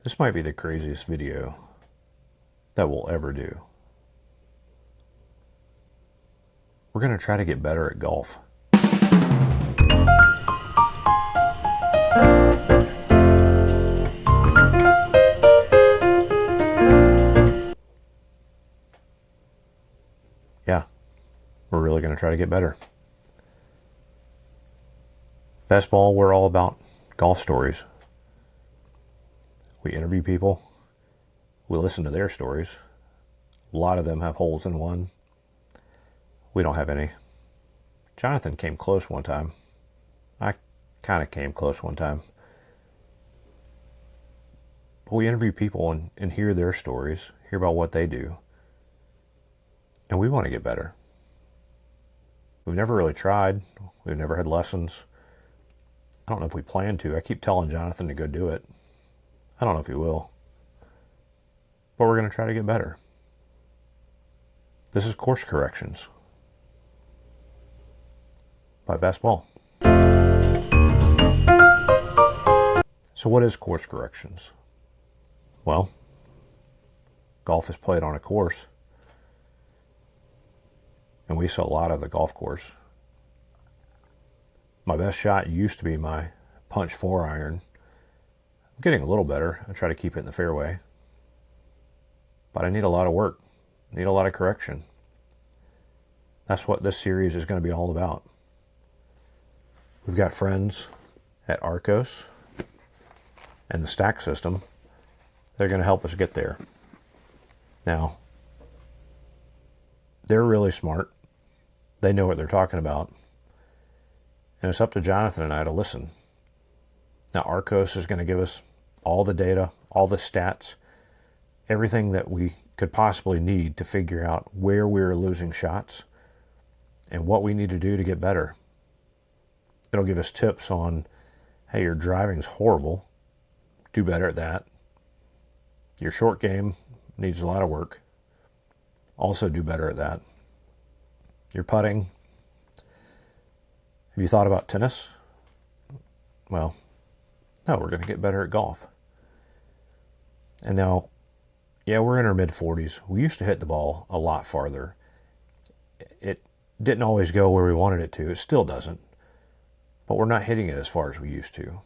This might be the craziest video that we'll ever do. We're going to try to get better at golf. Yeah, we're really going to try to get better. Best Ball, we're all about golf stories. We interview people. We listen to their stories. A lot of them have holes in one. We don't have any. Jonathan came close one time. I kind of came close one time. But we interview people and hear their stories, hear about what they do. And we want to get better. We've never really tried. We've never had lessons. I don't know if we plan to. I keep telling Jonathan to go do it. I don't know if he will. But we're going to try to get better. This is Course Corrections by Best Ball. So what is course corrections? Well, golf is played on a course. And we saw a lot of the golf course. My best shot used to be my punch 4-iron. I'm getting a little better. I try to keep it in the fairway. But I need a lot of work. I need a lot of correction. That's what this series is going to be all about. We've got friends at Arccos and the stack system. They're going to help us get there. Now, they're really smart. They know what they're talking about. And it's up to Jonathan and I to listen. Now, Arccos is going to give us all the data, all the stats, everything that we could possibly need to figure out where we're losing shots and what we need to do to get better. It'll give us tips on, hey, your driving's horrible. Do better at that. Your short game needs a lot of work. Also do better at that. Your putting. Have you thought about tennis? Well, no, we're going to get better at golf. And now, yeah, we're in our mid-40s. We used to hit the ball a lot farther. It didn't always go where we wanted it to. It still doesn't. But we're not hitting it as far as we used to.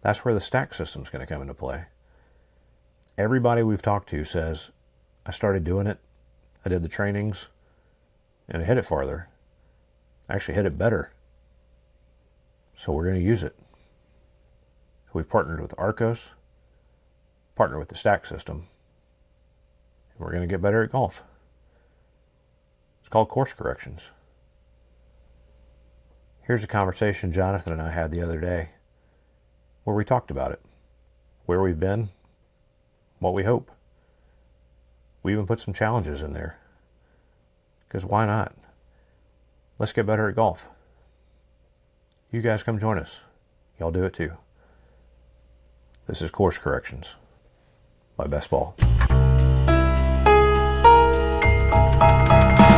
That's where the stack system's going to come into play. Everybody we've talked to says, I started doing it, I did the trainings, and I hit it farther. I actually hit it better. So we're going to use it. We've partnered with Arccos, partnered with the stack system, and we're going to get better at golf. It's called Course Corrections. Here's a conversation Jonathan and I had the other day where we talked about it, where we've been, what we hope. We even put some challenges in there. Because why not? Let's get better at golf. You guys come join us. Y'all do it too. This is Course Corrections by Best Ball.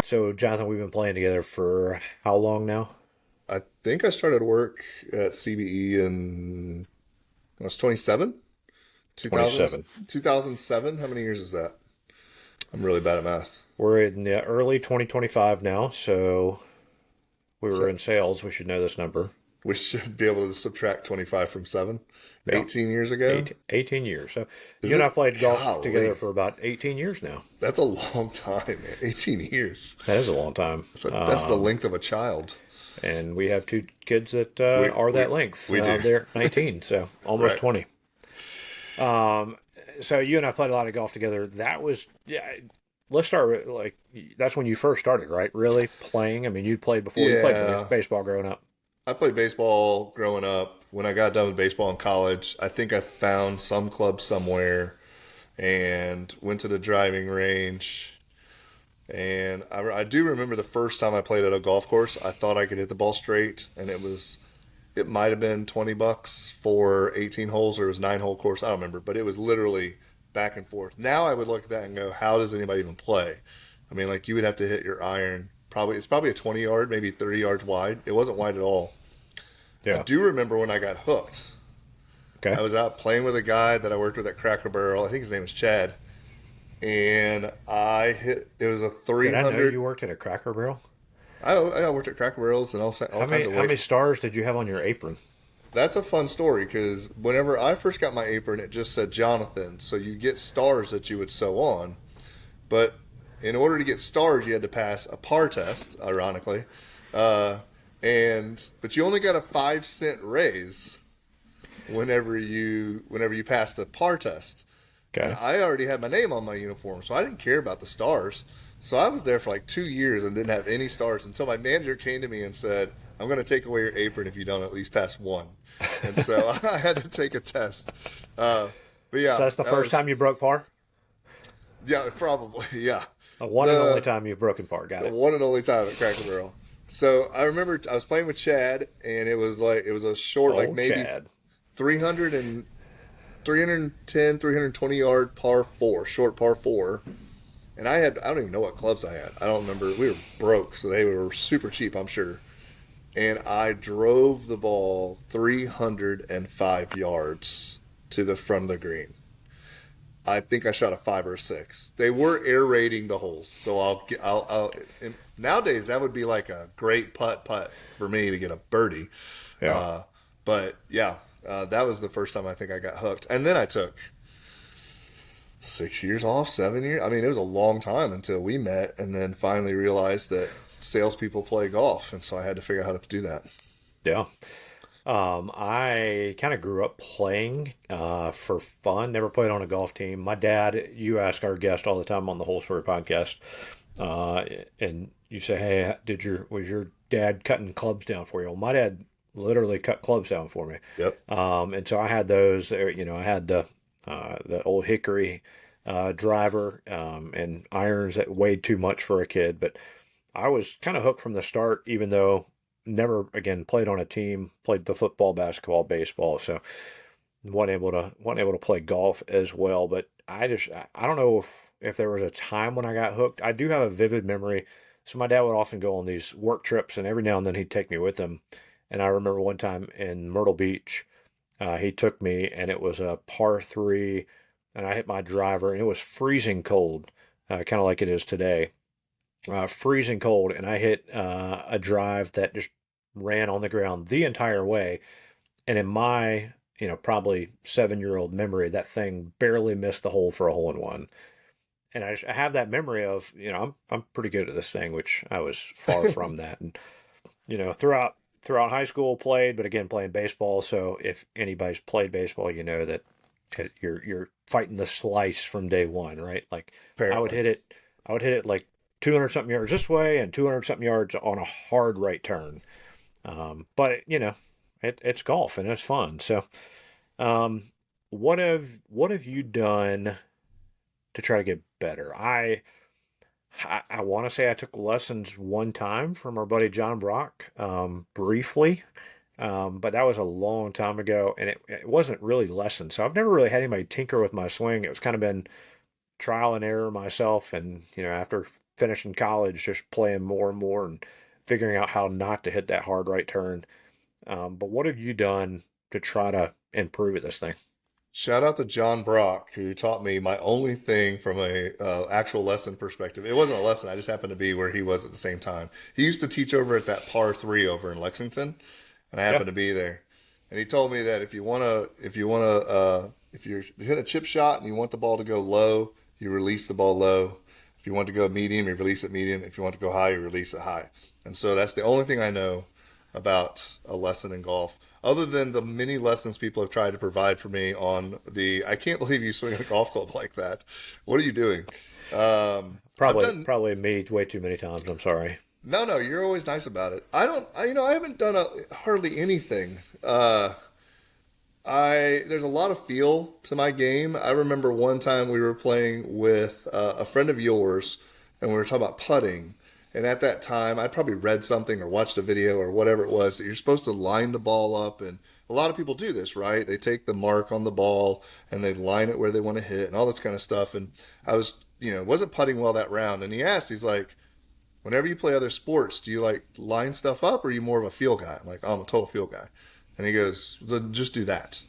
So, Jonathan, we've been playing together for how long now? I think I started work at CBE in, I was 27? 27. 2007? How many years is that? I'm really bad at math. We're in the early 2025 now, so we were in sales. We should know this number. We should be able to subtract 25 from 7. Yeah. 18 years ago? 18 years. So you and I played golf Golly. together for about 18 years now. That's a long time, man. 18 years. That is a long time. That's the length of a child. And we have 2 kids that are that length. We do. They're 19, so almost Right. 20. So you and I played a lot of golf together. That was, let's start with, that's when you first started, right? Really playing? I mean, you played before. You played baseball growing up. I played baseball growing up. When I got done with baseball in college, I think I found some club somewhere and went to the driving range. And I do remember the first time I played at a golf course, I thought I could hit the ball straight, and it might have been $20 for 18 holes, or it was 9-hole course. I don't remember, but it was literally back and forth. Now I would look at that and go, how does anybody even play? I mean, you would have to hit your iron. It's probably a 20-yard, maybe 30 yards wide. It wasn't wide at all. Yeah. I do remember when I got hooked. I Okay. was out playing with a guy that I worked with at Cracker Barrel. I think his name was Chad. And I hit, it was a Did I know 300. you worked at a Cracker Barrel? I worked at Cracker Barrels and all kinds of How many ways. stars did you have on your apron? That's a fun story because whenever I first got my apron, it just said Jonathan. So you get stars that you would sew on. But in order to get stars, you had to pass a par test, ironically. Uh, but you only got a 5 cent raise whenever you passed the par test. And Okay. I already had my name on my uniform, so I didn't care about the stars. So I was there for like 2 years and didn't have any stars until my manager came to me and said, "I'm going to take away your apron if you don't at least pass one." And so I had to take a test. But So yeah, that's the that first was time you broke par? yeah probably yeah A one and only the time you've broken par. Got the it. one and only time at Cracker Barrel. So I remember I was playing with Chad, and it was a short, like Oh, maybe Chad. 300 and 310, 320 yard par four, short par four. And I don't even know what clubs I had. I don't remember. We were broke, so they were super cheap, I'm sure. And I drove the ball 305 yards to the front of the green. I think I shot a 5 or 6. They were aerating the holes, so and nowadays that would be like a great putt for me to get a birdie. Yeah. Uh, but yeah, that was the first time I think I got hooked, and then I took 6 years off, 7 years. I mean, it was a long time until we met, and then finally realized that salespeople play golf, and so I had to figure out how to do that. Yeah. I kind of grew up playing for fun. Never played on a golf team. My dad, you ask our guest all the time on the Whole Story podcast, uh, and you say, "Hey, was your dad cutting clubs down for you?" Well, my dad literally cut clubs down for me, Yep. and so I had those. I had the old hickory driver and irons that weighed too much for a kid, but I was kind of hooked from the start, even though never again played on a team, played the football, basketball, baseball, so wasn't able to play golf as well. But I don't know if there was a time when I got hooked. I do have a vivid memory. So my dad would often go on these work trips, and every now and then he'd take me with him. And I remember one time in Myrtle Beach, he took me, and it was a par three, and I hit my driver, and it was freezing cold, kind of like it is today, freezing cold, and I hit a drive that just ran on the ground the entire way. And in my, probably 7 year old memory, that thing barely missed the hole for a hole in one. And I have that memory of, I'm pretty good at this thing, which I was far from that. And throughout high school played, but again playing baseball. So if anybody's played baseball, you know that you're fighting the slice from day one, right? Like I would Apparently. hit it, I would hit it like 200 something yards this way and 200 something yards on a hard right turn. But it's golf and it's fun. So, um, what have you done to try to get better? I want to say I took lessons one time from our buddy John Brock, briefly, but that was a long time ago, and it wasn't really lessons. So I've never really had anybody tinker with my swing. It was kind of been trial and error myself, and after finishing college, just playing more and more and figuring out how not to hit that hard right turn. But what have you done to try to improve at this thing? Shout out to John Brock, who taught me my only thing from a actual lesson perspective. It wasn't a lesson; I just happened to be where he was at the same time. He used to teach over at that par three over in Lexington, and I Yeah. happened to be there. And he told me that if you hit a chip shot and you want the ball to go low, you release the ball low. If you want to go medium, you release it medium. If you want to go high, you release it high. And so that's the only thing I know about a lesson in golf, other than the many lessons people have tried to provide for me on I can't believe you swing a golf club like that. What are you doing? I've done, Probably me way too many times. I'm sorry. no, you're always nice about it. I haven't done hardly anything. There's a lot of feel to my game. I remember one time we were playing with a friend of yours, and we were talking about putting. And at that time, I'd probably read something or watched a video or whatever it was that you're supposed to line the ball up. And a lot of people do this, right? They take the mark on the ball and they line it where they want to hit and all this kind of stuff. And I wasn't putting well that round. And he's like, whenever you play other sports, do you like line stuff up or are you more of a feel guy? I'm like, oh, I'm a total feel guy. And he goes, then just do that.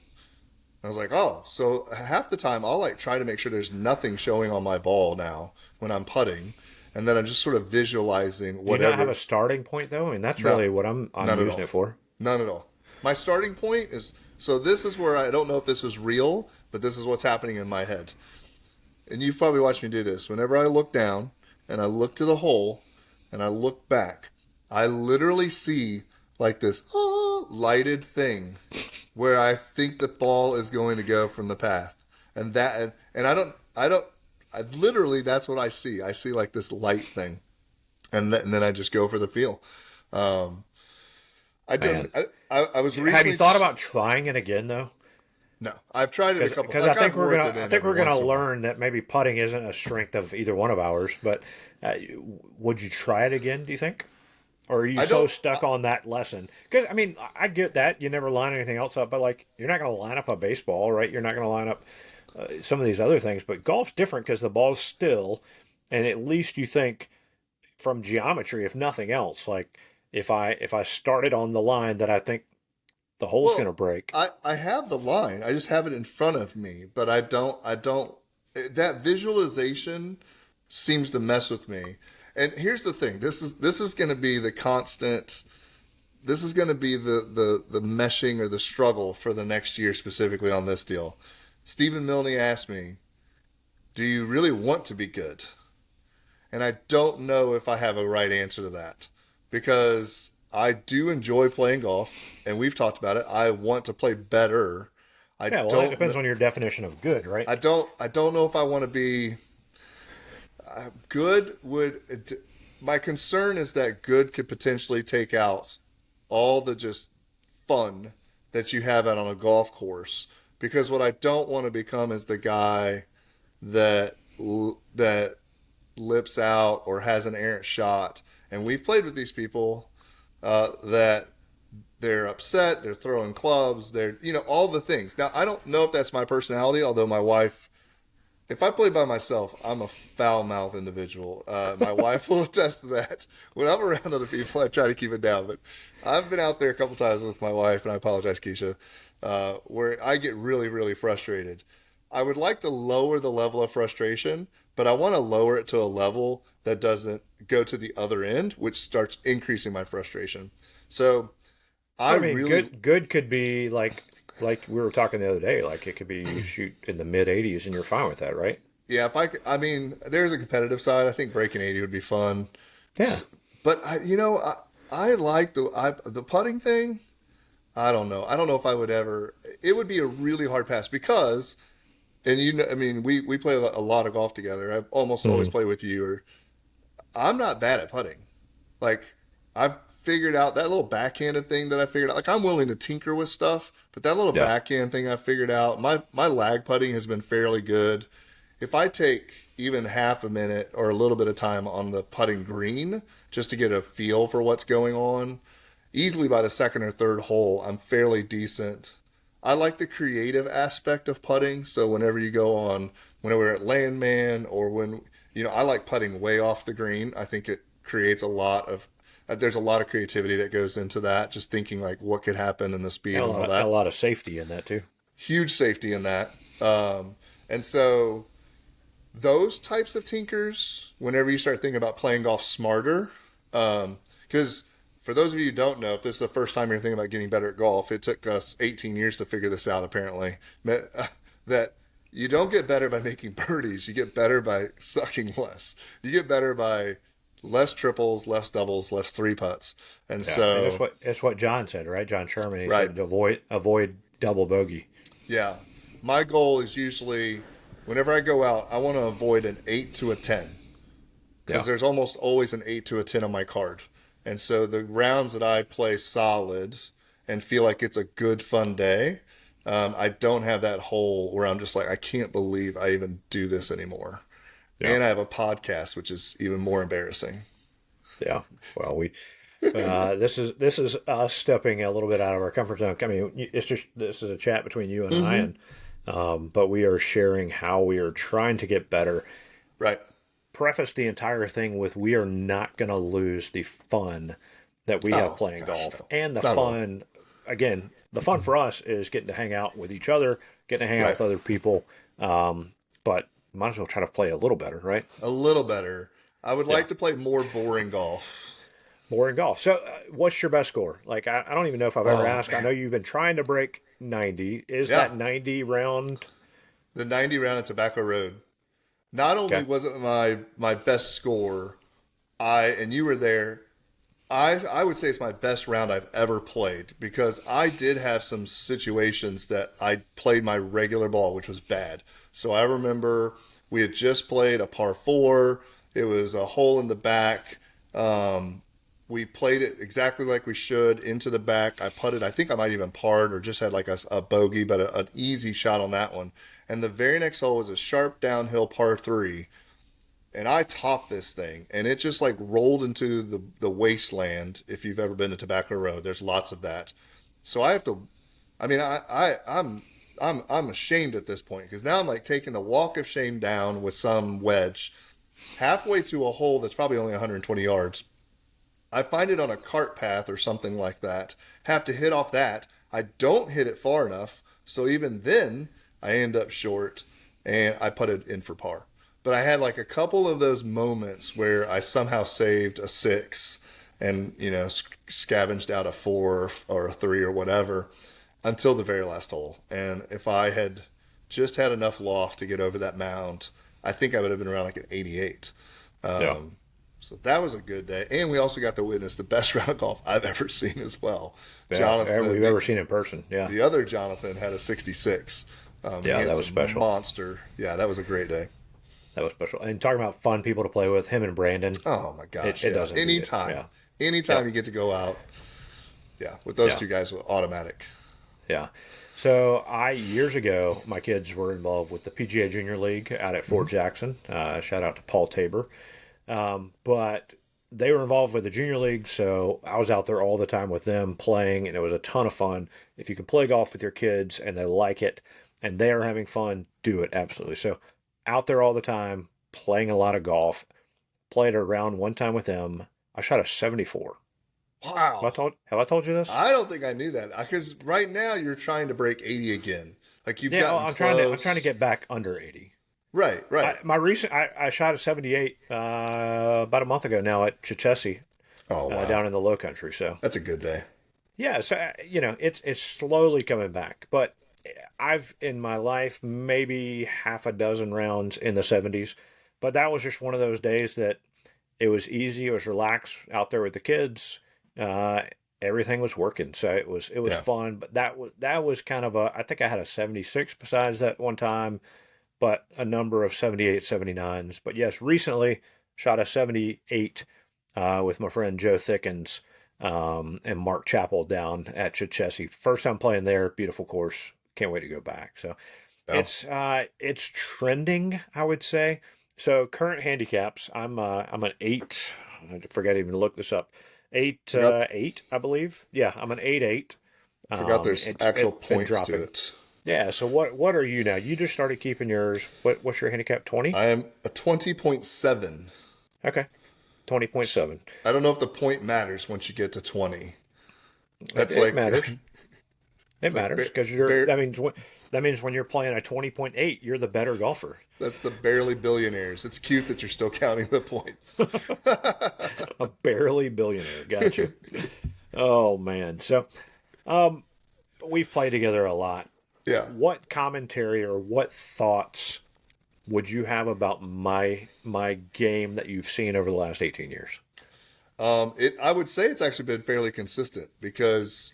I was like, oh, so half the time I'll like try to make sure there's nothing showing on my ball now when I'm putting, and then I'm just sort of visualizing Do you not have a whatever. starting point though? I mean, that's No, really what I'm none at using all. it for. None at all. My starting point is so this is where I don't know if this is real, but this is what's happening in my head. And you've probably watched me do this. Whenever I look down and I look to the hole and I look back, I literally see like this lighted thing where I think the ball is going to go from the path. And I literally, that's what I see. I see like this light thing. And then I just go for the feel. Um, I Man, didn't, I was have you recently, thought about trying it again though? no, I've tried it a couple, Because like I've worked it I in think every we're gonna once in a while. learn that maybe putting isn't a strength of either one of ours. But would you try it again? Do you think? Or are you I so don't, stuck on that lesson? Because I mean, I get that you never line anything else up, but like you're not going to line up a baseball, right? You're not going to line up some of these other things. But golf's different because the ball's still, and at least you think from geometry, if nothing else. Like if I started on the line that I think the hole's going to well, break. I have the line. I just have it in front of me, but I don't, that visualization seems to mess with me. And here's the thing. This is going to be the constant, this is going to be the meshing or the struggle for the next year specifically on this deal. Stephen Milne asked me, do you really want to be good? And I don't know if I have a right answer to that because I do enjoy playing golf and we've talked about it. I want to play better. I Yeah, well, that don't depends on your definition of good, right? I don't know if I want to be good would my concern is that good could potentially take out all the just fun that you have out on a golf course because what I don't want to become is the guy that lips out or has an errant shot. And we've played with these people that they're upset, they're throwing clubs, they're, all the things. Now, I don't know if that's my personality, although my wife, if I play by myself, I'm a foul mouth individual. My wife will attest to that. When I'm around other people, I try to keep it down. But I've been out there a couple times with my wife, and I apologize, Keisha, where I get really, really frustrated. I would like to lower the level of frustration, but I want to lower it to a level that doesn't go to the other end, which starts increasing my frustration. So I I mean, really, good could be like we were talking the other day. Like it could be you shoot in the mid 80s and you're fine with that, right? yeah, if I mean, there's a competitive side. I think breaking 80 would be fun. Yeah. But I like the putting thing. I don't know. I don't know if I would ever. It would be a really hard pass because, and I mean, we play a lot of golf together. I almost always Mhm. play with you. Or I'm not bad at putting. Like I've figured out that little backhanded thing that I figured out. Like I'm willing to tinker with stuff, but that little Yeah. backhand thing I figured out. My lag putting has been fairly good. If I take even half a minute or a little bit of time on the putting green just to get a feel for what's going on, easily by the second or third hole, I'm fairly decent. I like the creative aspect of putting. So whenever you go on, whenever we're at Landman or when, I like putting way off the green. I think it creates there's a lot of creativity that goes into that. Just thinking like what could happen and the speed And and all a that. lot of safety in that too. Huge safety in that. And so those types of tinkers, whenever you start thinking about playing golf smarter, because for those of you who don't know, if this is the first time you're thinking about getting better at golf, it took us 18 years to figure this out, apparently. That you don't get better by making birdies, you get better by sucking less. You get better by less triples, less doubles, less three putts. And Yeah. I mean, so, that's what John said, right? John Sherman. He right, said avoid double bogey. yeah. My goal is usually, whenever I go out, I want to avoid an 8 to a 10. Because Yeah. there's almost always an 8 to a 10 on my card. And so the rounds that I play solid and feel like it's a good fun day, I don't have that hole where I'm just like, I can't believe I even do this anymore. Yeah. And I have a podcast, which is even more embarrassing. Yeah. Well, we this is us stepping a little bit out of our comfort zone. I mean, it's just this is a chat between you and I, Hmm. and but we are sharing how we are trying to get better. Right. Preface the entire thing with we are not going to lose the fun that we have Oh, playing gosh, golf no. and the Not at all. fun again, the fun for us is getting to hang out with each other, getting to hang out Right. with other people. But might as well try to play a little better, right? A little better. I would Yeah. like to play more boring golf. Boring golf. So, what's your best score? Like, I don't even know if I've ever Oh asked. I man. know you've been trying to break 90. Is Yeah. that 90 round? The 90 round at Tobacco Road. Not only Okay. was it my best score, and you were there, I would say it's my best round I've ever played because I did have some situations that I played my regular ball, which was bad. So I remember we had just played a par four. It was a hole in the back. We played it exactly like we should into the back. I putted, I think I might even parred or just had like a bogey, but an easy shot on that one. And the very next hole was a sharp downhill par three, and I topped this thing, and it just like rolled into the wasteland. If you've ever been to Tobacco Road, there's lots of that. So I have to. I mean, I'm ashamed at this point because now I'm like taking the walk of shame down with some wedge halfway to a hole that's probably only 120 yards. I find it on a cart path or something like that. Have to hit off that. I don't hit it far enough, so even then I end up short, and I put it in for par. But I had like a couple of those moments where I somehow saved a six and scavenged out a four or a three or whatever until the very last hole. And if I had just had enough loft to get over that mound, I think I would have been around like an 88. Yeah. So that was a good day, and we also got to witness the best round of golf I've ever seen as well. Yeah. Jonathan, We've ever seen in person. Yeah. the other Jonathan had a 66. He Yeah. had That was some special. monster. Yeah, that was a great day. That was special. And talking about fun people to play with, him and Brandon, Oh my gosh, it yeah. doesn't beat it. Anytime, Yeah. anytime Yep. you get to go out, yeah, with those Yeah. two guys, automatic. Yeah. So years ago, my kids were involved with the PGA Junior League out at Fort Jackson. Shout out to Paul Tabor. But they were involved with the Junior League, so I was out there all the time with them playing, and it was a ton of fun. If you can play golf with your kids and they like it and they are having fun, do it absolutely. So out there all the time, playing a lot of golf. Played a round one time with them. I shot a 74. Wow. Have I told you this? I don't think I knew that because right now you're trying to break 80 again. Like you've Yeah, gotten I'm trying to close. get back under 80. Right, right. I shot a 78 about a month ago now at Chichesi Oh wow, down in the Low Country. So that's a good day. yeah, so it's slowly coming back. But I've in my life maybe half a dozen rounds in the 70s. But that was just one of those days that it was easy. It was relaxed out there with the kids. Uh, Everything was working, so it was Yeah. fun. But that was kind of I think I had a 76 besides that one time, but a number of 78, 79s. But yes, recently shot a 78 with my friend Joe Thickens and Mark Chappell down at Chichesi. First time playing there, beautiful course. Can't wait to go back. So Oh, it's trending, I would say. So current handicaps, I'm an eight. I forgot to even look this up. forgot Eight, I believe. Yeah, I'm an 8-8. forgot there's actual It's been points to dropping. it. Yeah. So what are you now? You just started keeping yours. What's your handicap? 20. I am a 20.7. Okay. 20.7. I don't know if the point matters once you get to 20. That's It like matters. It like matters because that means when you're playing a 20.8, you're the better golfer. that's the barely billionaires. It's cute that you're still counting the points. A barely billionaire. Gotcha. Oh man. So we've played together a lot. Yeah. What commentary or what thoughts would you have about my game that you've seen over the last 18 years? I would say it's actually been fairly consistent because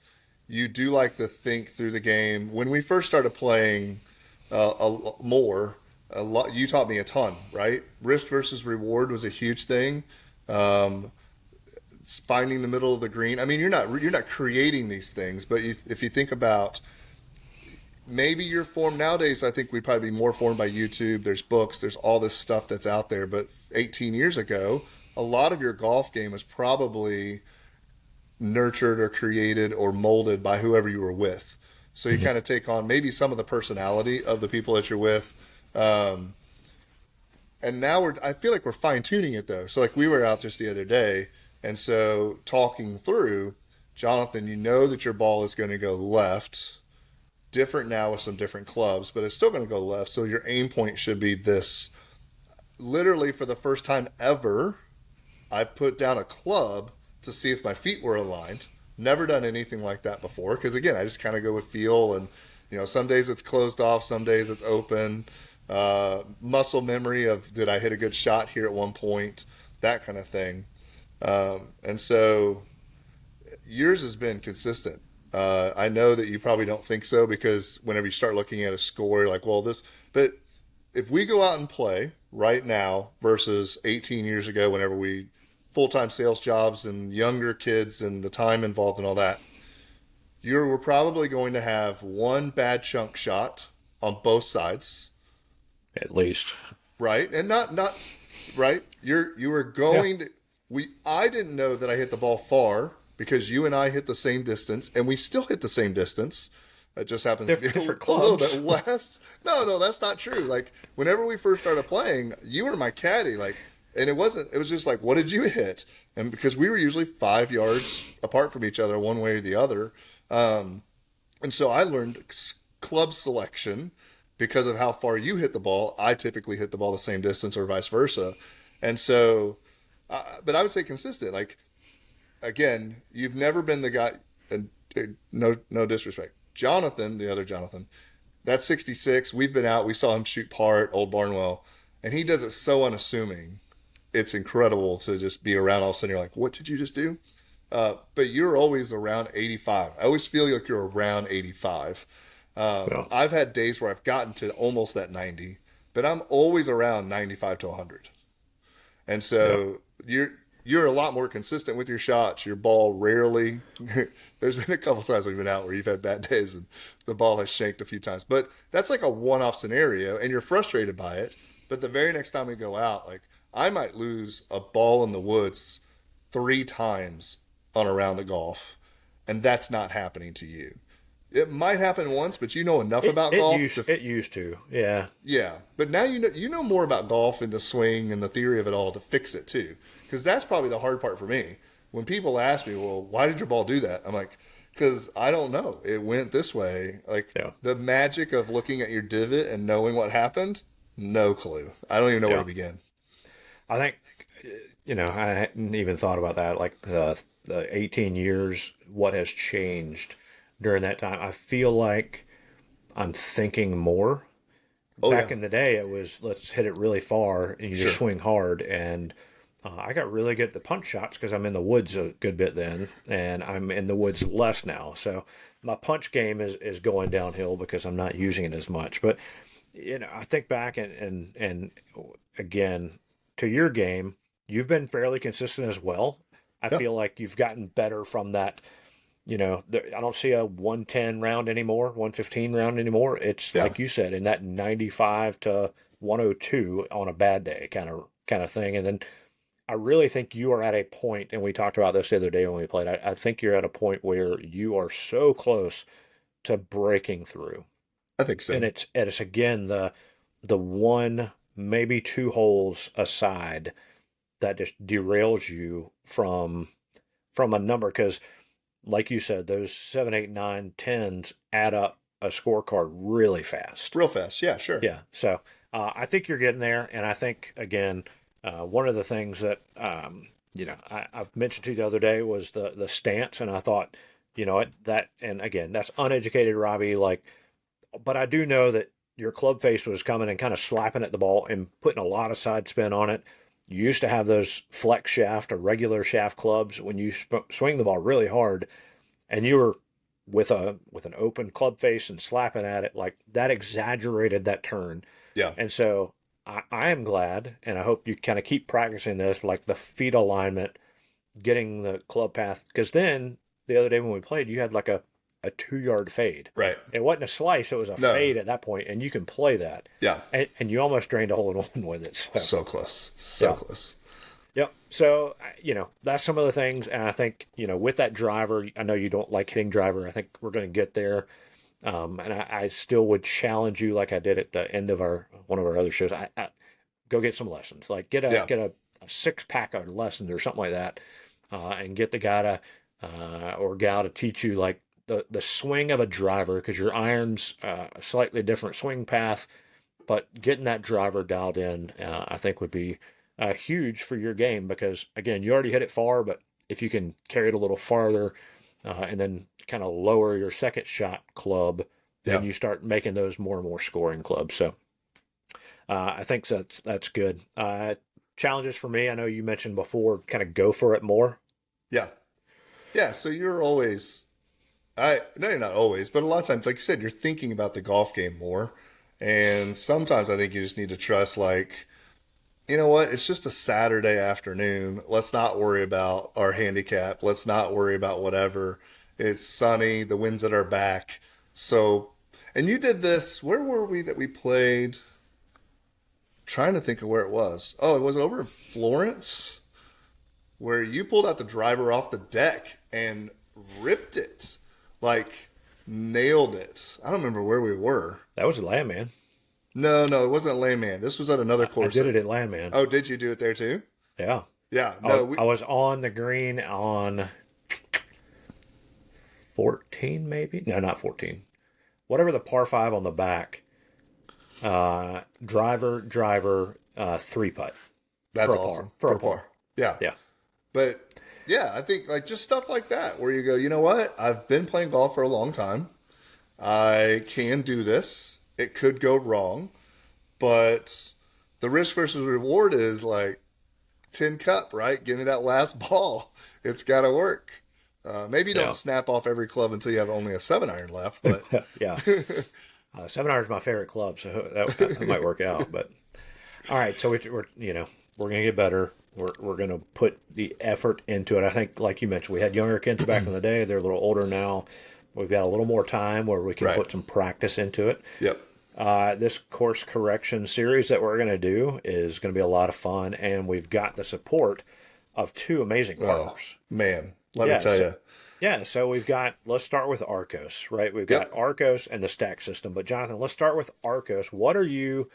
you do like to think through the game. When we first started playing more, a lot, you taught me a ton, right? Risk versus reward was a huge thing. Um, Finding the middle of the green. I mean, you're not creating these things, but if you think about maybe your form nowadays, I think we'd probably be more formed by YouTube. There's books, there's all this stuff that's out there. But 18 years ago, a lot of your golf game was probably nurtured or created or molded by whoever you were with. So you kind of take on maybe some of the personality of the people that you're with. Um, and now I feel like we're fine tuning it though. So like we were out just the other day, and so talking through, Jonathan, you know that your ball is going to go left. Different now with some different clubs, but it's still going to go left. So your aim point should be this. Literally, for the first time ever, I put down a club to see if my feet were aligned. Never done anything like that before because, again, I just kind of go with feel. And, some days it's closed off, some days it's open. Muscle memory of did I hit a good shot here at one point, that kind of thing. And so yours has been consistent. I know that you probably don't think so because whenever you start looking at a score, you're like, well, this, but if we go out and play right now versus 18 years ago, whenever we full-time sales jobs and younger kids and the time involved and all that, we're probably going to have one bad chunk shot on both sides, At least. right? And not right. You were going to. I didn't know that I hit the ball far because you and I hit the same distance, and we still hit the same distance. It just happens to be Different a little clubs. bit less. No, that's not true. Like whenever we first started playing, you were my caddy. Like, and it wasn't. It was just like, what did you hit? And because we were usually 5 yards apart from each other, one way or the other, and so I learned club selection because of how far you hit the ball. I typically hit the ball the same distance, or vice versa, and so. But I would say consistent. Like again, you've never been the guy. And no disrespect, Jonathan, the other Jonathan, that's 66. We've been out. We saw him shoot par at Old Barnwell, and he does it so unassuming. It's incredible to just be around. All of a sudden, you're like, "What did you just do?" But you're always around 85. I always feel like you're around 85. Well, I've had days where I've gotten to almost that 90, but I'm always around 95 to 100. And yep. so you're a lot more consistent with your shots. Your ball rarely. There's been a couple times we've been out where you've had bad days and the ball has shanked a few times, but that's like a one-off scenario, and you're frustrated by it. But the very next time we go out, like I might lose a ball in the woods 3 times on a round of golf, and that's not happening to you. It might happen once, but you know enough about golf. It used to. Yeah. Yeah, but now you know more about golf and the swing and the theory of it all to fix it too. Because that's probably the hard part for me. When people ask me, "Well, why did your ball do that?" I'm like, "Because I don't know. It went this way." Like Yeah. the magic of looking at your divot and knowing what happened, no clue. I don't even know where Yeah. to begin. I think, I hadn't even thought about that. Like the 18 years, what has changed during that time? I feel like I'm thinking more. Oh yeah, Back in the day, it was let's hit it really far and you just sure. swing hard. And I got really good at the punch shots because I'm in the woods a good bit then, and I'm in the woods less now. So my punch game is going downhill because I'm not using it as much. But I think back and again to your game, you've been fairly consistent as well. I Yeah, feel like you've gotten better from that. I don't see a 110 round anymore, 115 round anymore. It's yeah. like you said, in that 95 to 102 on a bad day kind of thing. And then I really think you are at a point, and we talked about this the other day when we played. I think you're at a point where you are so close to breaking through, I think and so. it's again the one maybe two holes aside that just derails you from a number because like you said, those 7, 8, 9, 10s add up a scorecard really fast. Real fast. Yeah, sure. Yeah. So I think you're getting there. And I think, again, one of the things that, I've mentioned to you the other day was the stance. And I thought, and again, that's uneducated Robbie. Like, but I do know that your club face was coming and kind of slapping at the ball and putting a lot of side spin on it. You used to have those flex shaft or regular shaft clubs when you swing the ball really hard, and you were with an open club face and slapping at it like that exaggerated that turn. Yeah, And so I am glad, and I hope you kind of keep practicing this, like the feet alignment, getting the club path, because then the other day when we played, you had like a 2 yard fade. right. It wasn't a slice; it was a No. fade at that point, and you can play that. Yeah, And you almost drained a hole in one with it. So so close. So yeah. close. Yep. So, that's some of the things. And I think, with that driver, I know you don't like hitting driver. I think we're going to get there. And I still would challenge you, like I did at the end of one of our other shows. I go get some lessons, like get Yeah, a 6 pack of lessons or something like that, and get the guy to or gal to teach you like the swing of a driver because your iron's a slightly different swing path, but getting that driver dialed in, I think would be huge for your game because again, you already hit it far, but if you can carry it a little farther and then kind of lower your second shot club, then Yeah. you start making those more and more scoring clubs. So I think that's good. Challenges for me, I know you mentioned before, kind of go for it more. Yeah. Yeah. So you're always, no, you're not always, but a lot of times, like you said, you're thinking about the golf game more. And sometimes I think you just need to trust, like, you know what? It's just a Saturday afternoon. Let's not worry about our handicap. Let's not worry about whatever. It's sunny. The wind's at our back. So, and you did this. Where were we that we played? Trying to think of where it was. Oh, it was over in Florence where you pulled out the driver off the deck and ripped it. Like, nailed it. I don't remember where we were. That was a Landman. No, no, it wasn't Landman. This was at another I course. did it at Landman. Oh, did you do it there too? Yeah. Yeah, no, I was on the green on 14, maybe? No, not 14. Whatever the par 5 on the back. Driver, three putt that's for a awesome. par. For For a par. par. Yeah. Yeah. But yeah, I think like just stuff like that where you go, you know what? I've been playing golf for a long time. I can do this. It could go wrong, but the risk versus reward is like tin cup, right? Give me that last ball. It's got to work. Maybe you don't Yeah. snap off every club until you have only a 7-iron left, but Yeah. 7 hours is my favorite club, so that might work out. But all right, so we're we're gonna get better. We're gonna put the effort into it. I think, like you mentioned, we had younger kids back in the day. They're a little older now. We've got a little more time where we can right. put some practice into it. Yep. This course correction series that we're going to do is going to be a lot of fun, and we've got the support of two amazing Oh, partners. man. Let me Yeah, tell you. so we've got, let's start with Arccos, right? We've got Yep. Arccos and the stack system. But Jonathan, let's start with Arccos. What are you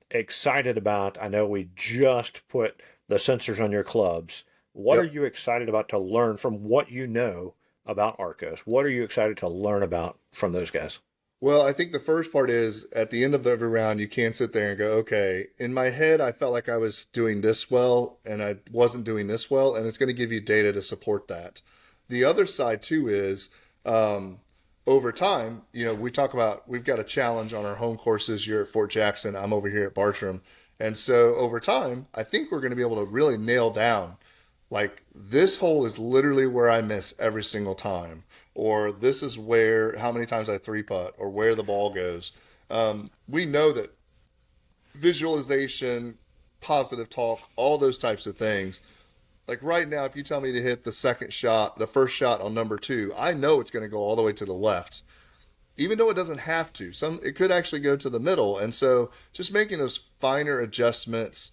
excited about? I know we just put the sensors on your clubs. What are Yep. you excited about to learn from what you know about Arccos? What are you excited to learn about from those guys? Well, I think the first part is at the end of every round, you can't sit there and go, okay, in my head, I felt like I was doing this well and I wasn't doing this well. And it's going to give you data to support that. The other side, too, is over time, we talk about we've got a challenge on our home courses. You're at Fort Jackson. I'm over here at Bartram. And so over time, I think we're going to be able to really nail down like this hole is literally where I miss every single time, or this is where how many times I three putt, or where the ball goes. We know that visualization, positive talk, all those types of things. Like right now, if you tell me to hit the first shot on number 2, I know it's going to go all the way to the left, even though it doesn't have to. It could actually go to the middle, and so just making those finer adjustments.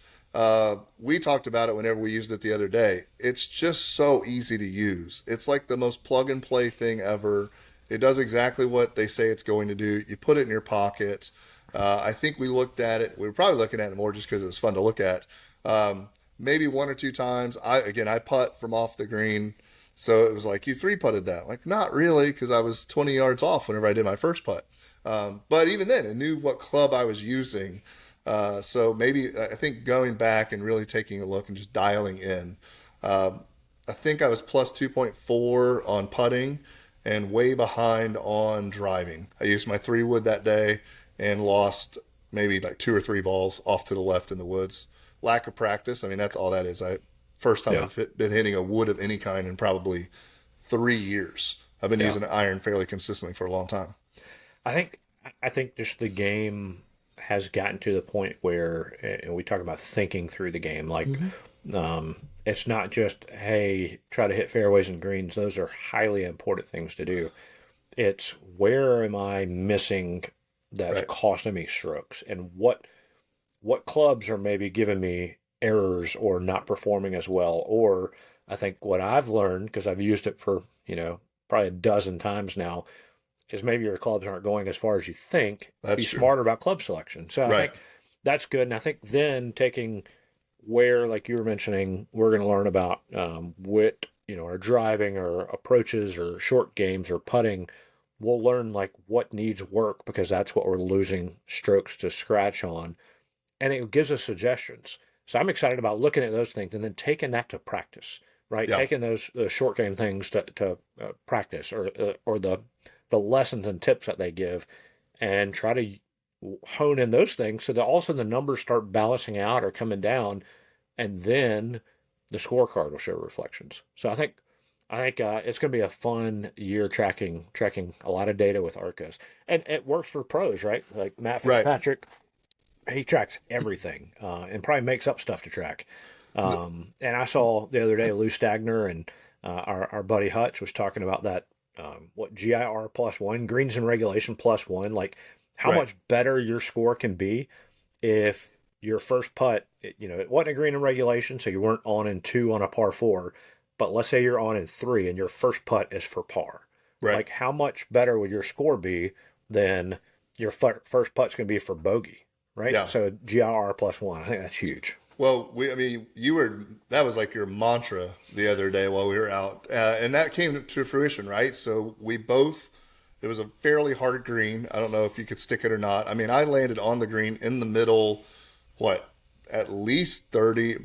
We talked about it whenever we used it the other day. It's just so easy to use. It's like the most plug and play thing ever. It does exactly what they say it's going to do. You put it in your pocket. I think we looked at it. We were probably looking at it more just because it was fun to look at. Maybe one or two times. I putt from off the green. So it was like, you three putted that. Like, not really, because I was 20 yards off whenever I did my first putt. But even then, I knew what club I was using. So maybe I think going back and really taking a look and just dialing in. I think I was plus 2.4 on putting and way behind on driving. I used my 3-wood that day and lost maybe like 2 or 3 balls off to the left in the woods. Lack of practice. I mean, that's all that is. First time Yeah. I've been hitting a wood of any kind in probably 3 years. I've been Yeah. using an iron fairly consistently for a long time. I think just the game has gotten to the point where and we talk about thinking through the game. Like, it's not just, hey, try to hit fairways and greens. Those are highly important things to do. It's where am I missing that's Right. costing me strokes, and what clubs are maybe giving me errors or not performing as well. Or I think what I've learned, because I've used it for, probably a dozen times now, is maybe your clubs aren't going as far as you think. That's Be true. smarter about club selection. So I Right. think that's good. And I think then taking where, like you were mentioning, we're going to learn about what are driving or approaches or short games or putting, we'll learn like what needs work because that's what we're losing strokes to scratch on. And it gives us suggestions. So I'm excited about looking at those things and then taking that to practice, right? Yeah. Taking those short game things to practice or the lessons and tips that they give and try to hone in those things so that all of a sudden the numbers start balancing out or coming down, and then the scorecard will show reflections. So I think it's going to be a fun year tracking a lot of data with Arccos, and it works for pros, right? Like Matt Right. Fitzpatrick, he tracks everything and probably makes up stuff to track. And I saw the other day Lou Stagner and our buddy Hutch was talking about that. What GIR +1, greens in regulation +1, like how Right. much better your score can be if your first putt, it wasn't a green in regulation, so you weren't on in 2 on a par 4, but let's say you're on in 3 and your first putt is for par. Right. Like how much better would your score be than your first putt's going to be for bogey, right? Yeah. So GIR +1, I think that's huge. Well, that was like your mantra the other day while we were out. And that came to fruition, right? So it was a fairly hard green. I don't know if you could stick it or not. I mean, I landed on the green in the middle, at least 30,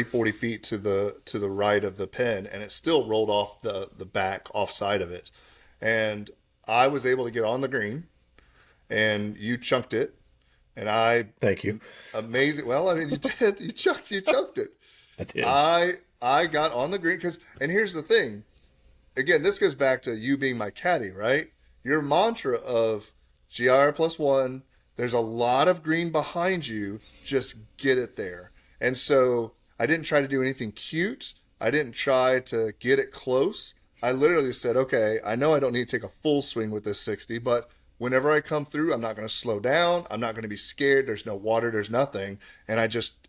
40 feet to the right of the pin, and it still rolled off the back offside of it. And I was able to get on the green, and you chunked it. And Thank you. amazing. Well, I mean, you did. You chunked it. I did. I got on the green and here's the thing. Again, this goes back to you being my caddy, right? Your mantra of GIR +1. There's a lot of green behind you. Just get it there. And so I didn't try to do anything cute. I didn't try to get it close. I literally said, okay, I know I don't need to take a full swing with this 60, but whenever I come through, I'm not going to slow down. I'm not going to be scared. There's no water. There's nothing. And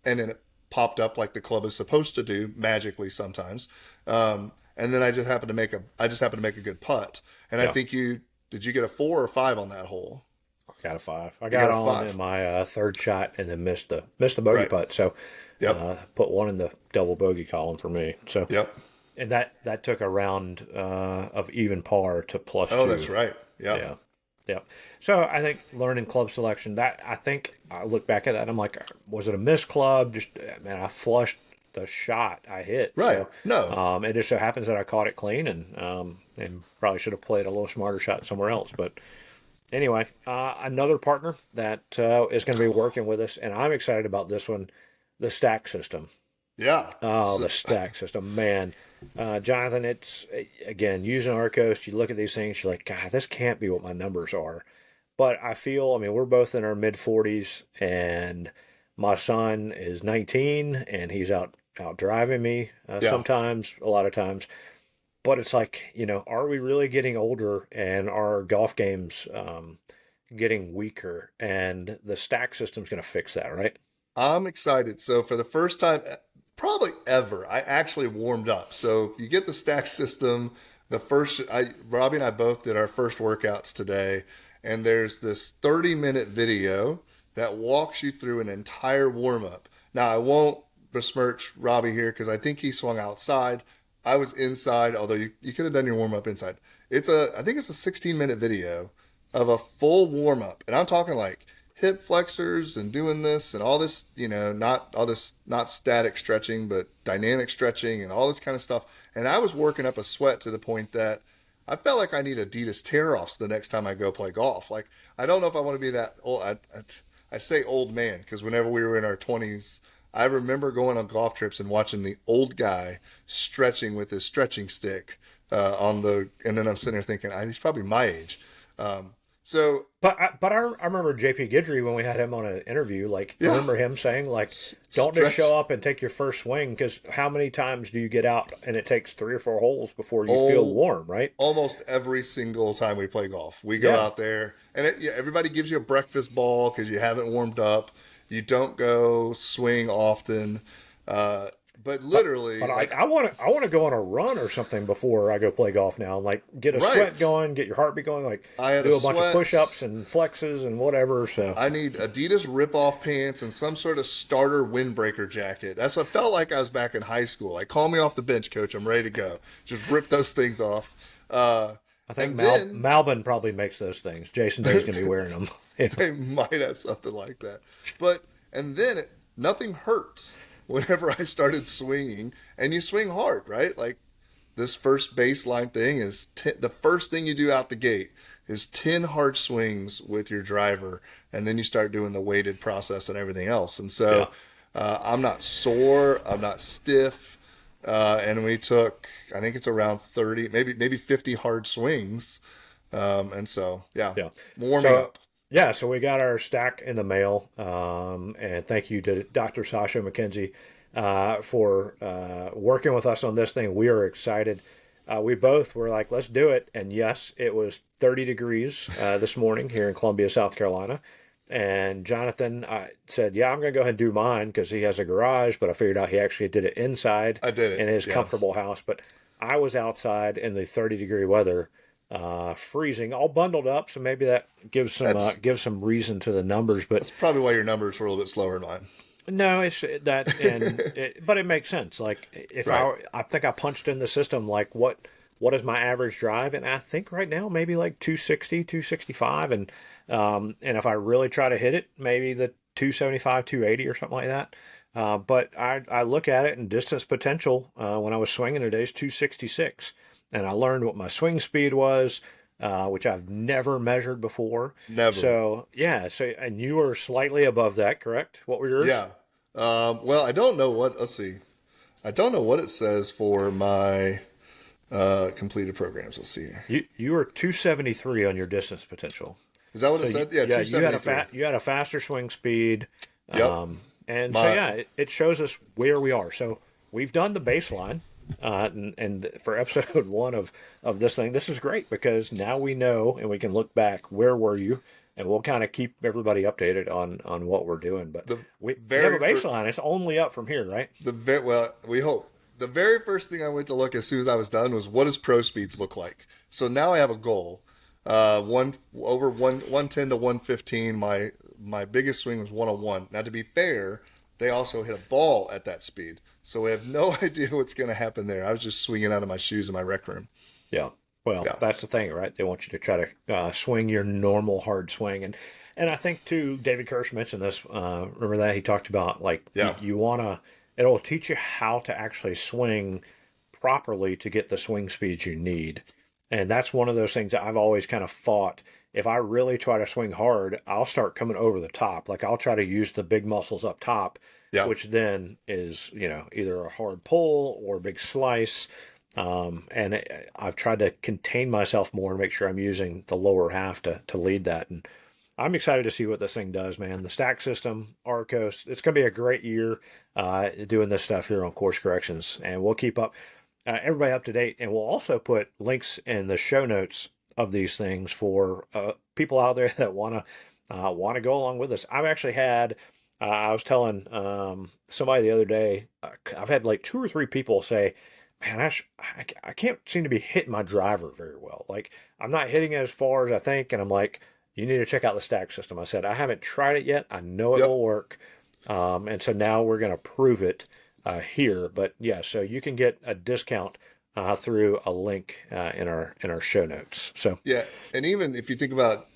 then it popped up like the club is supposed to do magically sometimes. And then I just happened to make a good putt. And I think did you get a 4 or 5 on that hole? I got a 5. I got got a on 5. in my third shot and then missed the bogey Right. putt. So put 1 in the double bogey column for me. So Yep. and that took a round of even par to +2. Oh, that's right. Yep. Yeah. Yeah. So I think learning club selection, that I think I look back at that and I'm like, was it a missed club? Just, man, I flushed the shot I hit. Right. So, No. it just so happens that I caught it clean and probably should have played a little smarter shot somewhere else. But anyway, another partner that is going to be working with us, and I'm excited about this one, the stack system. Yeah. Oh, the stack system, man. Jonathan, it's, again, using Arccos, you look at these things, you're like, God, this can't be what my numbers are. But I mean, we're both in our mid 40s, and my son is 19, and he's out driving me sometimes, a lot of times. But it's like, are we really getting older and our golf games getting weaker? And the stack system's going to fix that, right? I'm excited. So for the first time, probably ever, I actually warmed up. So if you get the stack system, Robbie and I both did our first workouts today, and there's this 30-minute video that walks you through an entire warm up. Now I won't besmirch Robbie here because I think he swung outside. I was inside, although you could have done your warm up inside. I think it's a 16-minute video of a full warm up, and I'm talking like hip flexors and doing this and all this, not static stretching, but dynamic stretching and all this kind of stuff. And I was working up a sweat to the point that I felt like I need Adidas tear-offs the next time I go play golf. Like, I don't know if I want to be that old. I say old man because whenever we were in our 20s, I remember going on golf trips and watching the old guy stretching with his stretching stick and then I'm sitting there thinking, he's probably my age. But I remember JP Guidry when we had him on an interview. Like, I remember him saying, like, don't just show up and take your first swing, because how many times do you get out and it takes 3 or 4 holes before you feel warm, right? Almost every single time we play golf, we go out there and everybody gives you a breakfast ball because you haven't warmed up. You don't go swing often. But literally, But like, I want to go on a run or something before I go play golf now. Like get a sweat right. going, get your heartbeat going. Like I had a do a bunch of sweat. push-ups and flexes and whatever. So I need Adidas rip-off pants and some sort of starter windbreaker jacket. That's what felt like I was back in high school. Like, call me off the bench, coach. I'm ready to go. Just rip those things off. I think And then Malvin probably makes those things. Jason Day's going to be wearing them. You know? they might have something like that. But and then nothing hurts whenever I started swinging, and you swing hard, right? Like this first baseline thing is the first thing you do out the gate is 10 hard swings with your driver, and then you start doing the weighted process and everything else. And Yeah. so I'm not sore, I'm not stiff, and we took, I think it's around 30, maybe 50 hard swings. And so, yeah, Yeah. warming So up. yeah, so we got our stack in the mail, and thank you to Dr. Sasha McKenzie for working with us on this thing. We are excited. We both were like, let's do it. And yes, it was 30 degrees this morning here in Columbia, South Carolina. And Jonathan said, yeah, I'm going to go ahead and do mine because he has a garage, but I figured out he actually did it inside I did it, in his yeah. comfortable house. But I was outside in the 30-degree weather, freezing, all bundled up. So maybe that gives some reason to the numbers. But That's probably why your numbers were a little bit slower than mine. no, it's that, but it makes sense. Like if Right. I think I punched in the system, like what is my average drive? And I think right now maybe like 260, 265. And if I really try to hit it, maybe the 275, 280 or something like that. But I look at it and distance potential, when I was swinging today is 266. And I learned what my swing speed was, which I've never measured before. Never. So yeah. So, and you were slightly above that, correct? What were yours? Yeah. Well, I don't know what, let's see. I don't know what it says for my completed programs. Let's see here. You were 273 on your distance potential. Is that what it So said? Yeah, yeah, you had 273. you had a faster swing speed. Yep. And so yeah, it shows us where we are. So we've done the baseline, and for episode 1 of this thing, this is great because now we know and we can look back. Where were you? And we'll kind of keep everybody updated on what we're doing. But we have a baseline. It's only up from here, right? Well, we hope. The very first thing I went to look as soon as I was done was what does pro speeds look like. So now I have a goal. 110 to 115. My biggest swing was 101. Now to be fair, they also hit a ball at that speed, so we have no idea what's going to happen there. I was just swinging out of my shoes in my rec room. Yeah. Well, Yeah. that's the thing, right? They want you to try to swing your normal hard swing, and I think too. David Kirsch mentioned this. Remember that he talked about like Yeah. you want to. It'll teach you how to actually swing properly to get the swing speeds you need, and that's one of those things that I've always kind of fought. If I really try to swing hard, I'll start coming over the top. Like I'll try to use the big muscles up top, Yeah. which then is either a hard pull or a big slice. I've tried to contain myself more and make sure I'm using the lower half to lead that. And I'm excited to see what this thing does, man. The stack system, Arccos, it's going to be a great year doing this stuff here on Course Corrections. And we'll keep everybody up to date. And we'll also put links in the show notes of these things for people out there that want to go along with us. I've actually had, I was telling somebody the other day, I've had like 2 or 3 people say, man, I can't seem to be hitting my driver very well. Like I'm not hitting it as far as I think. And I'm like, you need to check out the stack system. I said, I haven't tried it yet. I know it Yep. will work. And so now we're going to prove it here. But yeah, so you can get a discount through a link in our show notes. So Yeah, and even if you think about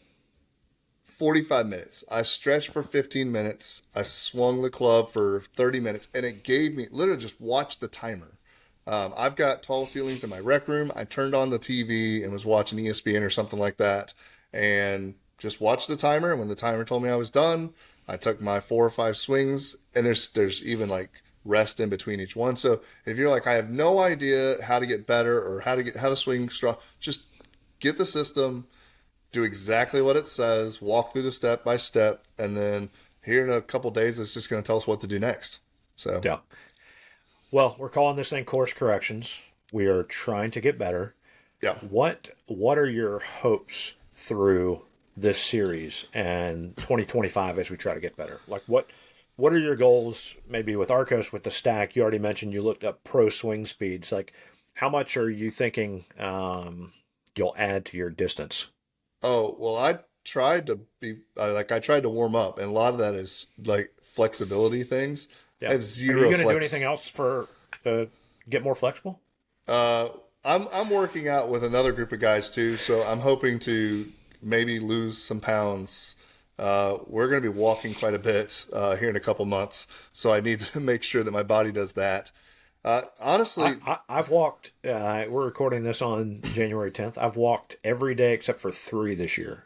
45 minutes, I stretched for 15 minutes, I swung the club for 30 minutes, and it gave me literally just watch the timer. I've got tall ceilings in my rec room. I turned on the TV and was watching ESPN or something like that, and just watched the timer. When the timer told me I was done, I took my 4 or 5 swings, and there's even like rest in between each one. So if you're like, I have no idea how to get better or how to swing strong, just get the system, do exactly what it says, walk through the step by step, and then here in a couple days, it's just going to tell us what to do next. So yeah. Well, we're calling this thing Course Corrections. We are trying to get better. yeah. What are your hopes through this series and 2025 as we try to get better? Like what what are your goals maybe with Arccos with the stack? You already mentioned you looked up pro swing speeds. Like, how much are you thinking you'll add to your distance? Oh, well, I tried to be like I tried to warm up, and a lot of that is like flexibility things. I Yeah. have Are you zero going to do anything flex. else for to get more flexible? Uh, I'm working out with another group of guys too, so I'm hoping to maybe lose some pounds. We're going to be walking quite a bit here in a couple months, so I need to make sure that my body does that. Honestly, I've walked. We're recording this on January 10th. I've walked every day except for 3 this year,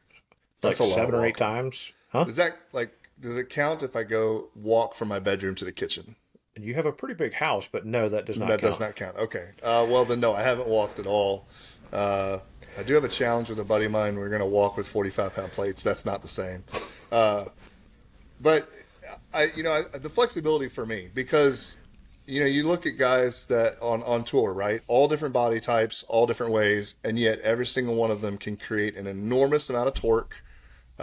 that's like a lot of 7 or 8 walking. times. Huh? Does that like does it count if I go walk from my bedroom to the kitchen? And you have a pretty big house, but no, that does not That does count. not count. Okay. Well, then no, I haven't walked at all. Uh, I do have a challenge with a buddy of mine. We're going to walk with 45-pound plates. That's not the same. Uh, but the flexibility for me, because, you look at guys that on tour, right? All different body types, all different ways, and yet every single one of them can create an enormous amount of torque.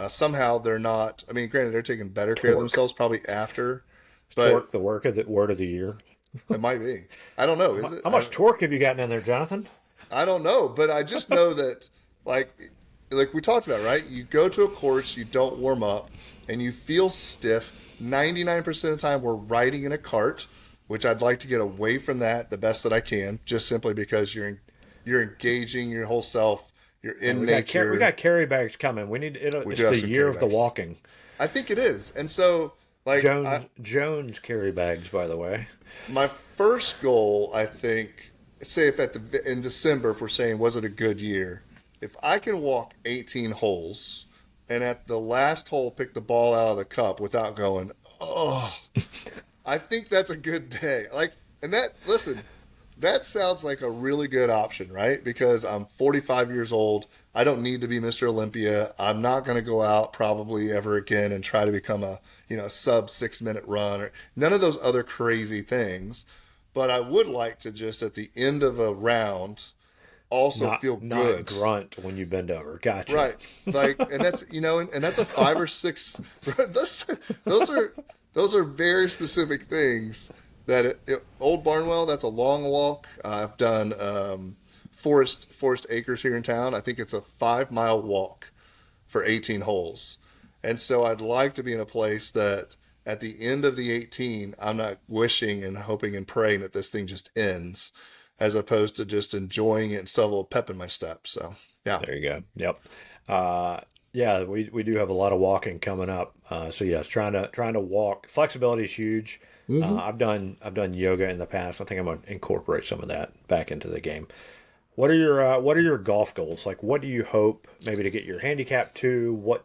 Somehow they're not, I mean, granted, they're taking better care of Torque, themselves probably after, torque, but the word of the year. it might be. I don't know. Is it? How much torque have you gotten in there, Jonathan? I don't know, but I just know that like like we talked about, right? You go to a course, you don't warm up, and you feel stiff. 99% of the time we're riding in a cart, which I'd like to get away from that the best that I can, just simply because you're engaging your whole self, you're And in we nature. got carry bags coming. We need it. We It's do have the some year carry of the bags. walking. I think it is. And so like Jones carry bags, by the way. my first goal, I think, say if in December, if we're saying was it a good year, if I can walk 18 holes and at the last hole pick the ball out of the cup without going, oh, I think that's a good day. Like, and that listen, that sounds like a really good option, right? Because I'm 45 years old. I don't need to be Mr. Olympia. I'm not going to go out probably ever again and try to become a, sub 6 minute run or none of those other crazy things. But I would like to just at the end of a round also Not feel not good. grunt when you bend over. Gotcha. Right. Like, and that's, and that's a 5 or 6. Those, those are, those are very specific things that Old Barnwell, that's a long walk. I've done, Forest Acres here in town. I think it's a 5 mile walk for 18 holes. And so I'd like to be in a place that at the end of the 18, I'm not wishing and hoping and praying that this thing just ends, as opposed to just enjoying it and still have a little pep in my step. So, yeah. There you go. Yep. Uh, yeah, we do have a lot of walking coming up. So yes, trying to walk. Flexibility is huge. Hmm. I've done yoga in the past. I think I'm gonna incorporate some of that back into the game. What are your golf goals? Like, what do you hope maybe to get your handicap to? What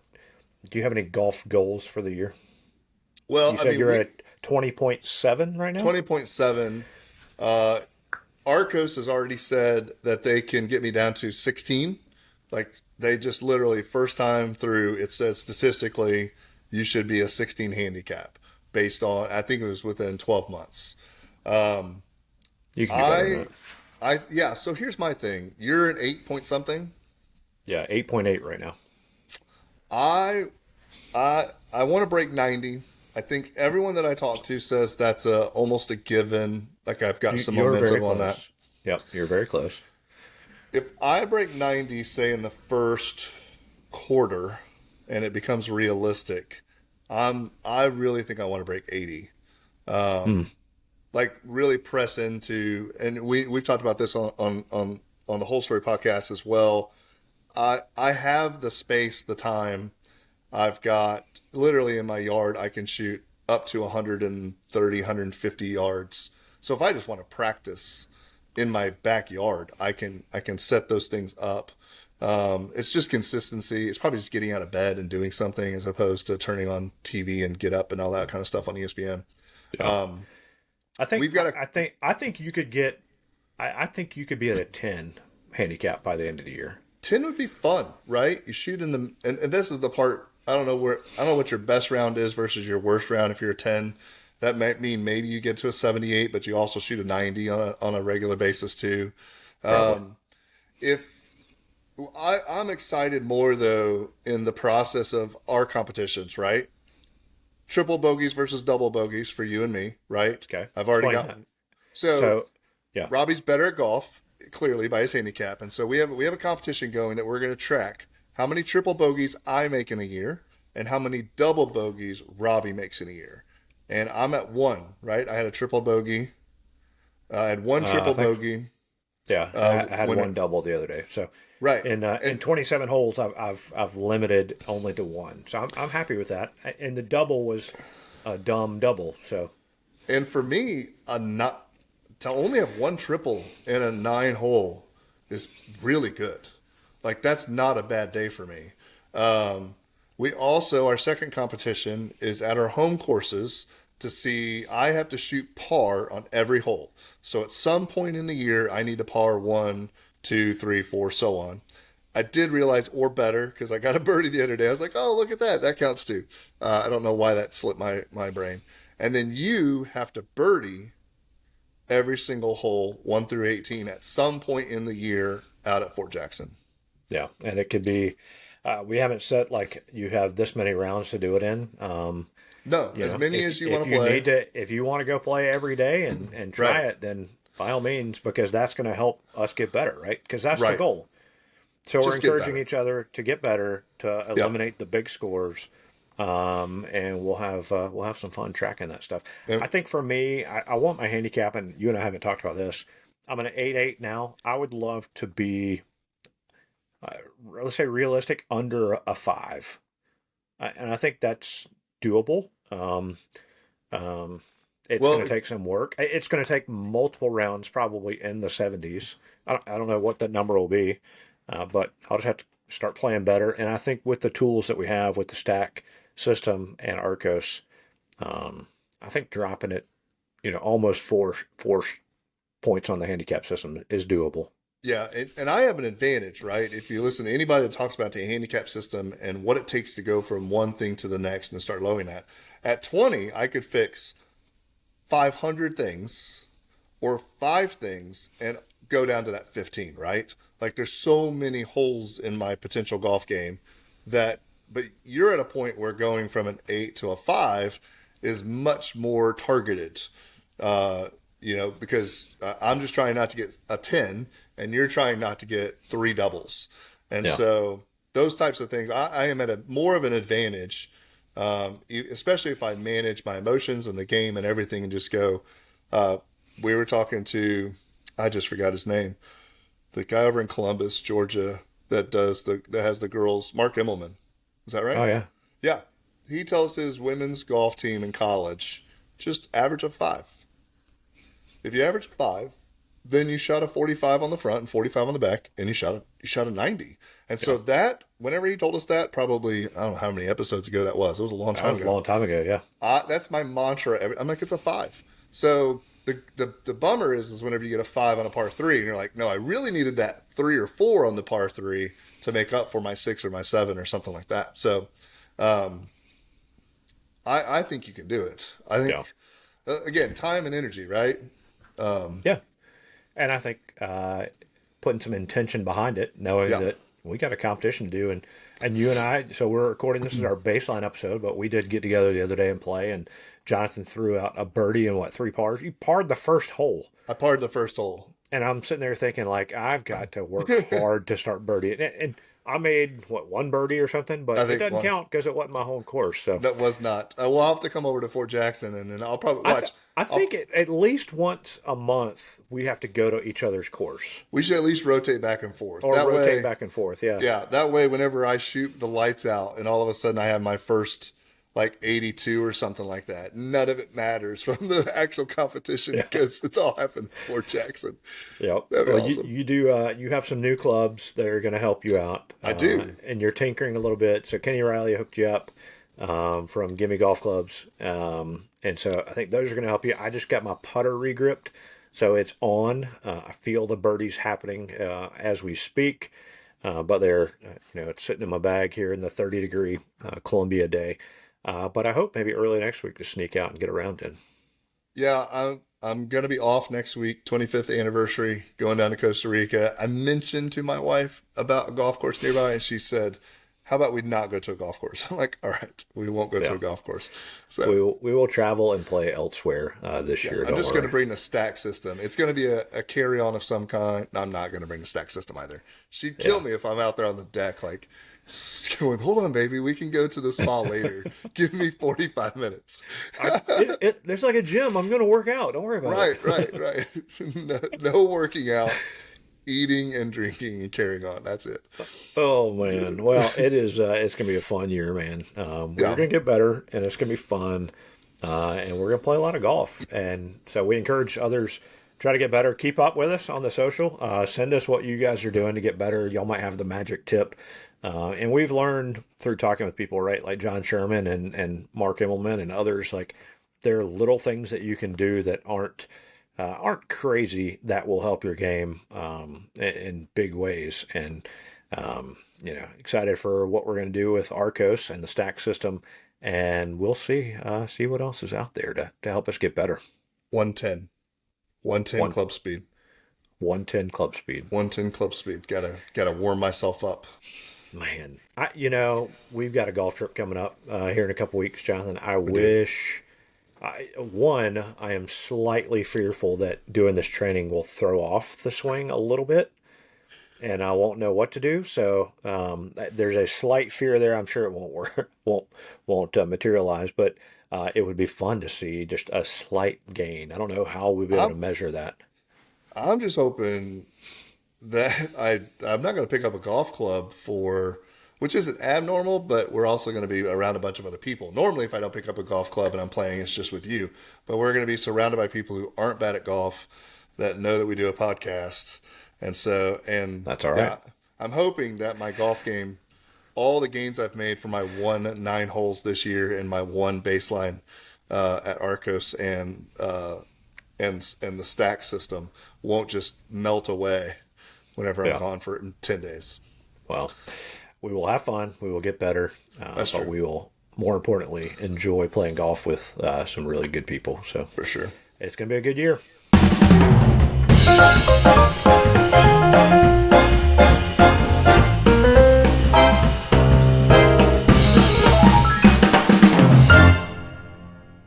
do you have any golf goals for the year? Well, You I said mean, you're at 20.7 right now. 20.7. Uh, Arccos has already said that they can get me down to 16. Like they just literally first time through, it says statistically you should be a 16 handicap based on I think it was within 12 months. Um, You can do better than I that. yeah. So here's my thing. You're an 8 point something. Yeah, 8.8 right now. I I want to break 90. I think everyone that I talk to says that's almost a given. Like I've got some You're very momentum on that. close. Yep, you're very close. If I break 90, say in the first quarter, and it becomes realistic, I really think I want to break 80. Hmm. Like really press into, and we've talked about this on the whole story podcast as well. I have the space, the time. I've got literally in my yard, I can shoot up to 130, 150 yards. So if I just want to practice in my backyard, I can set those things up. It's just consistency. It's probably just getting out of bed and doing something as opposed to turning on TV and get up and all that kind of stuff on ESPN. Yeah. Um, I think we've got a I think you could get I think you could be at a 10 handicap by the end of the year. 10 would be fun, right? You shoot in the and this is the part I don't know what your best round is versus your worst round if you're a 10. That might mean maybe you get to a 78, but you also shoot a 90 on a regular basis too. Probably. If I'm excited more though in the process of our competitions, right? triple bogeys versus double bogeys for you and me, right? Okay. I've already Explain got. that. So So, yeah. Robbie's better at golf, clearly by his handicap, and so we have a competition going that we're going to track how many triple bogeys I make in a year and how many double bogeys Robbie makes in a year. And I'm at one, right? I had a triple bogey. I had one I triple think, bogey. yeah, and I had When one double the other day. So, right, in and 27 holes, I've limited only to one. So I'm happy with that. And the double was a dumb double. So, and for me, a not to only have one triple in a 9 hole is really good. Like that's not a bad day for me. Um, we also our second competition is at our home courses to see. I have to shoot par on every hole. So at some point in the year, I need to par one, two, three, four, so on. I did realize, or better, because I got a birdie the other day. I was like, oh, look at that. That counts too. I don't know why that slipped my brain. And then you have to birdie every single hole, 1 through 18, at some point in the year out at Fort Jackson. yeah. And it could be, we haven't set like you have this many rounds to do it in. No, as many as you want If to you play. need to, if you want to go play every day and try Right, it, then by all means, because that's going to help us get better, right? Because that's the right. goal. So we're Just get encouraging better. each other to get better, to Yep. eliminate the big scores, and we'll have some fun tracking that stuff. And I think for me, I want my handicap, and you and I haven't talked about this. I'm an 8-8 now. I would love to be, let's say, realistic under a five, and I think that's doable. Um, it's going well, to take some work. It's going to take multiple rounds, probably in the 70s. I don't know what that number will be, but I'll just have to start playing better. And I think with the tools that we have with the stack system and Arccos, I think dropping it, almost four points on the handicap system is doable. yeah, and I have an advantage, right? If you listen to anybody that talks about the handicap system and what it takes to go from one thing to the next and start lowering that, at 20, I could fix 500 things or 5 things and go down to that 15, right? Like there's so many holes in my potential golf game that, but you're at a point where going from an 8 to a 5 is much more targeted. Because I'm just trying not to get a 10 and you're trying not to get 3 doubles. And Yeah. so those types of things, I am at a more of an advantage, especially if I manage my emotions and the game and everything and just go. We were talking to, I just forgot his name, the guy over in Columbus, Georgia, that has the girls, Mark Immelman. Is that right? Oh yeah. Yeah. He tells his women's golf team in college just average of 5. If you average 5, then you shot a 45 on the front and 45 on the back, and you shot a 90. And so that, whenever he told us that, probably I don't know how many episodes ago that was. It was a long That time was a ago. long time ago. Yeah. That's my mantra. I'm like, it's a 5. So the bummer is whenever you get a 5 on a par 3, and you're like, no, I really needed that 3 or 4 on the par 3 to make up for my 6 or my 7 or something like that. So, I think you can do it. I think Yeah. again, time and energy, right? Yeah. And I think putting some intention behind it, knowing Yeah. that we got a competition to do, and you and I, so we're recording. This is our baseline episode, but we did get together the other day and play. And Jonathan threw out a birdie and 3 pars. You parred the first hole, I parred the first hole. and I'm sitting there thinking like I've got to work hard to start birdie. And I made one birdie or something, but I it think doesn't one. count because it wasn't my home course. So That was not. We'll have to come over to Fort Jackson, and then I'll probably I, watch. th- I think at least once a month we have to go to each other's course We should at least rotate back and forth. or That rotate way, back and forth. Yeah. yeah. That way, whenever I shoot the lights out, and all of a sudden I have my first like 82 or something like that, none of it matters from the actual competition because it's all happened in Fort Jackson. Yep. That'd be Well, awesome. you do. You have some new clubs that are going to help you out. I do. And you're tinkering a little bit. So Kenny Riley hooked you up from Gimme Golf Clubs, and so I think those are going to help you. I just got my putter regripped, so it's on. I feel the birdies happening as we speak, but they're it's sitting in my bag here in the 30-degree Columbia day. But I hope maybe early next week to sneak out and get around in. Yeah, I'm gonna be off next week, 25th anniversary, going down to Costa Rica. I mentioned to my wife about a golf course nearby, and she said, how about we not go to a golf course? I'm like, all right, we won't go to Yeah. a golf course. So We will travel and play elsewhere this year. I'm Don't just going worry. to bring the stack system. It's going to be a carry on of some kind. No, I'm not going to bring the stack system either. She'd kill Yeah. me if I'm out there on the deck, like, going, hold on, baby, we can go to the spa later. Give me 45 minutes. There's like a gym. I'm going to work out. Don't worry about Right, it. right. No working out, eating and drinking and carrying on. That's it. Oh man, well it is. It's gonna be a fun year, man. We're Yeah. gonna get better, and it's gonna be fun, and we're gonna play a lot of golf. And so we encourage others try to get better. Keep up with us on the social. Send us what you guys are doing to get better. Y'all might have the magic tip. And we've learned through talking with people, right, like John Sherman and Mark Immelman and others, like there are little things that you can do that aren't crazy that will help your game in big ways. And excited for what we're going to do with Arccos and the stack system, and we'll see what else is out there to help us get better. 110. 110 One- club speed. 110 club speed. 110 club speed. Gotta warm myself up. Man, we've got a golf trip coming up here in a couple weeks, Jonathan. I wish. I am slightly fearful that doing this training will throw off the swing a little bit, and I won't know what to do. So there's a slight fear there. I'm sure it won't work, won't materialize, but it would be fun to see just a slight gain. I don't know how we'll be able to measure that. I'm just hoping that I'm not going to pick up a golf club which isn't abnormal, but we're also going to be around a bunch of other people. Normally, if I don't pick up a golf club and I'm playing, it's just with you. But we're going to be surrounded by people who aren't bad at golf, that know that we do a podcast. And That's all right. yeah, I'm hoping that my golf game, all the gains I've made for my 9 holes this year and my one baseline at Arccos and the stack system won't just melt away whenever I'm gone for 10 days. Well, we will have fun. We will get better. That's but true. we will, more importantly, enjoy playing golf with some really good people. So For sure. it's going to be a good year.